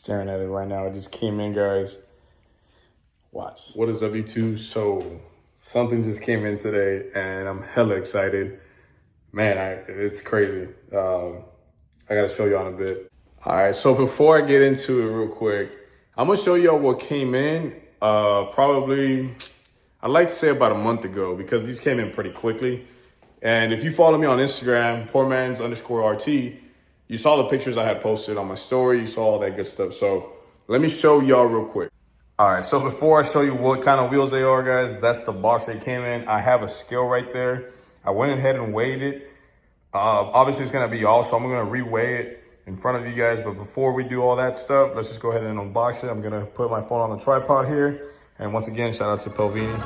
Staring at it right now. It just came in, guys. Watch. What is up, YouTube? So something just came in today, and I'm hella excited. Man, it's crazy. I gotta show y'all in a bit. All right, so before I get into it real quick, I'm gonna show y'all what came in. Probably, I'd like to say about a month ago, because these came in pretty quickly. And if you follow me on Instagram, PoorMans_RT, you saw the pictures I had posted on my story. You saw all that good stuff. So let me show y'all real quick. All right, so before I show you what kind of wheels they are, guys, that's the box they came in. I have a scale right there. I went ahead and weighed it. Obviously, it's gonna be off, so I'm gonna re-weigh it in front of you guys. But before we do all that stuff, let's just go ahead and unbox it. I'm gonna put my phone on the tripod here. And once again, shout out to Pelvini.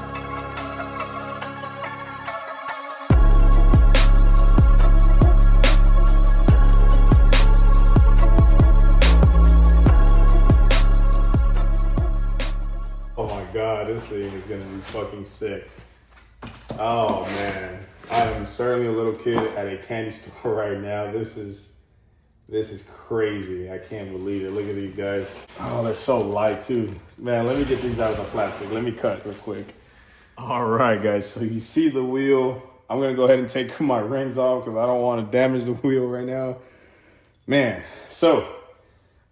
Oh my God, this thing is gonna be fucking sick. Oh man, I am certainly a little kid at a candy store right now. This is crazy. I can't believe it. Look at these guys. Oh, they're so light too. Man, let me get these out of the plastic. Let me cut real quick. All right, guys, so you see the wheel. I'm gonna go ahead and take my rings off because I don't want to damage the wheel right now. Man, so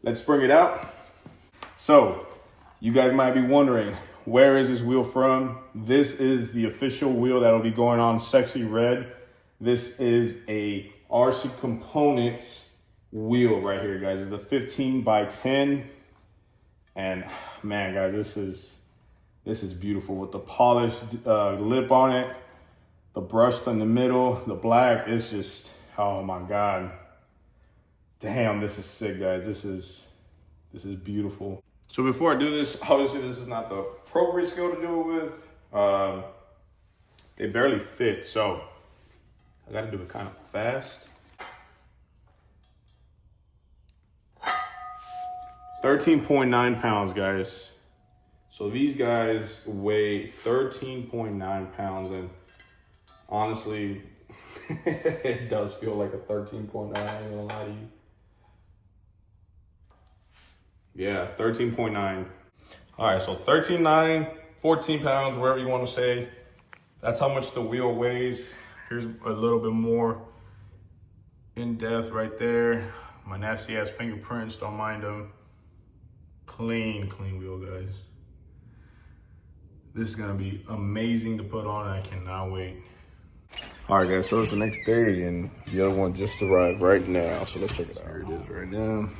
let's bring it out. So you guys might be wondering, where is this wheel from? This is the official wheel that'll be going on Sexy Red. This is a RC Components wheel right here, guys. It's a 15 by 10. And man, guys, this is beautiful with the polished lip on it, the brushed in the middle, the black. It's just, oh my God. Damn, this is sick, guys. This is beautiful. So before I do this, obviously this is not the appropriate scale to do it with. They barely fit, so I gotta do it kind of fast. 13.9 pounds, guys. So these guys weigh 13.9 pounds, and honestly, it does feel like a 13.9, I ain't gonna lie to you. Yeah, 13.9. All right, so 13.9, 14 pounds, wherever you want to say. That's how much the wheel weighs. Here's a little bit more in depth right there. My nasty ass fingerprints, don't mind them. Clean wheel, guys. This is gonna be amazing to put on, and I cannot wait. All right, guys, so it's the next day, and the other one just arrived right now. So let's check it out. Here it is right now.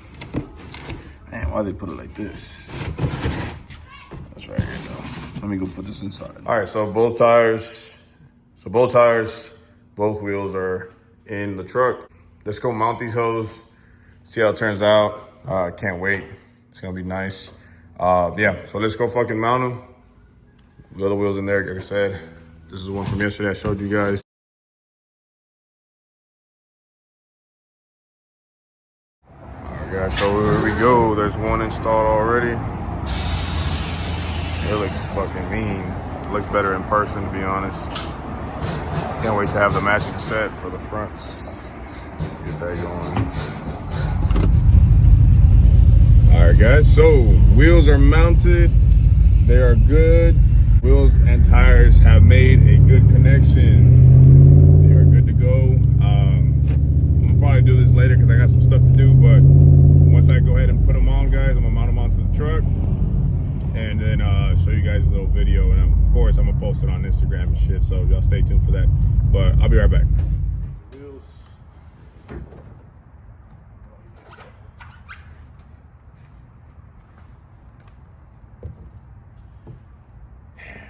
Man, why they put it like this? That's right here, though. Let me go put this inside. All right, so both tires, both wheels are in the truck. Let's go mount these hoes, see how it turns out. I can't wait. It's gonna be nice. Yeah, so let's go fucking mount them. The other wheel's in there, like I said. This is the one from yesterday I showed you guys. Guys, so here we go. There's one installed already. It looks fucking mean. It looks better in person, to be honest. Can't wait to have the matching set for the fronts. Get that going. All right, guys. So wheels are mounted. They are good. Wheels and tires have made a good connection. They are good to go. I'm gonna probably do this later because I got some stuff to do, but once I go ahead and put them on, guys, I'm gonna mount them onto the truck and then show you guys a little video. And of course, I'm gonna post it on Instagram and shit, so y'all stay tuned for that. But I'll be right back. Wheels.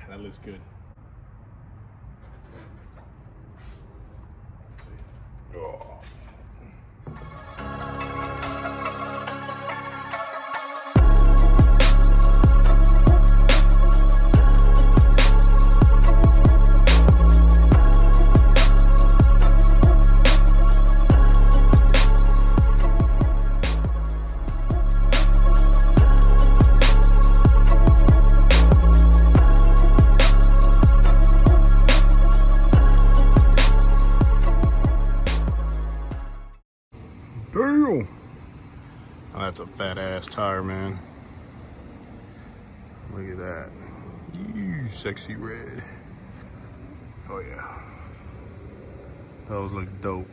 That looks good. Oh. ass tire, man. Look at that. You sexy red. Oh yeah. Those look dope.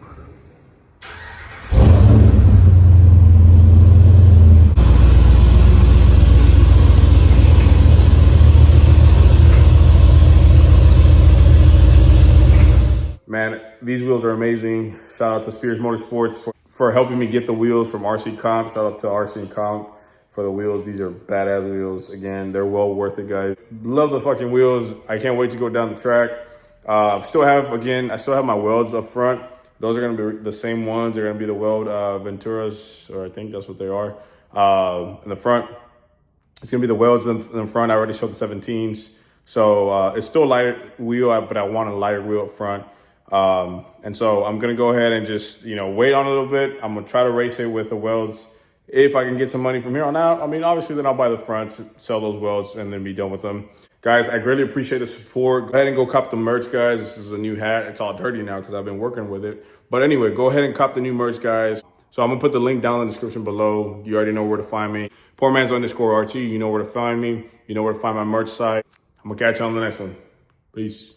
Man, these wheels are amazing. Shout out to Spears Motorsports for helping me get the wheels from RC Comp. Shout out to RC Comp for the wheels. These are badass wheels. Again, they're well worth it, guys. Love the fucking wheels. I can't wait to go down the track. I still have my welds up front. Those are going to be the same ones. They're going to be the Weld Venturas, or I think that's what they are. In the front, it's going to be the welds in the front. I already showed the 17s. So it's still a lighter wheel, but I want a lighter wheel up front. And so I'm going to go ahead and just, wait on a little bit. I'm going to try to race it with the welds. If I can get some money from here on out, I mean, obviously then I'll buy the fronts, sell those welds, and then be done with them. Guys, I greatly appreciate the support. Go ahead and go cop the merch, guys. This is a new hat. It's all dirty now because I've been working with it. But anyway, go ahead and cop the new merch, guys. So I'm going to put the link down in the description below. You already know where to find me. PoorMans_RT. You know where to find me. You know where to find my merch site. I'm going to catch you on the next one. Peace.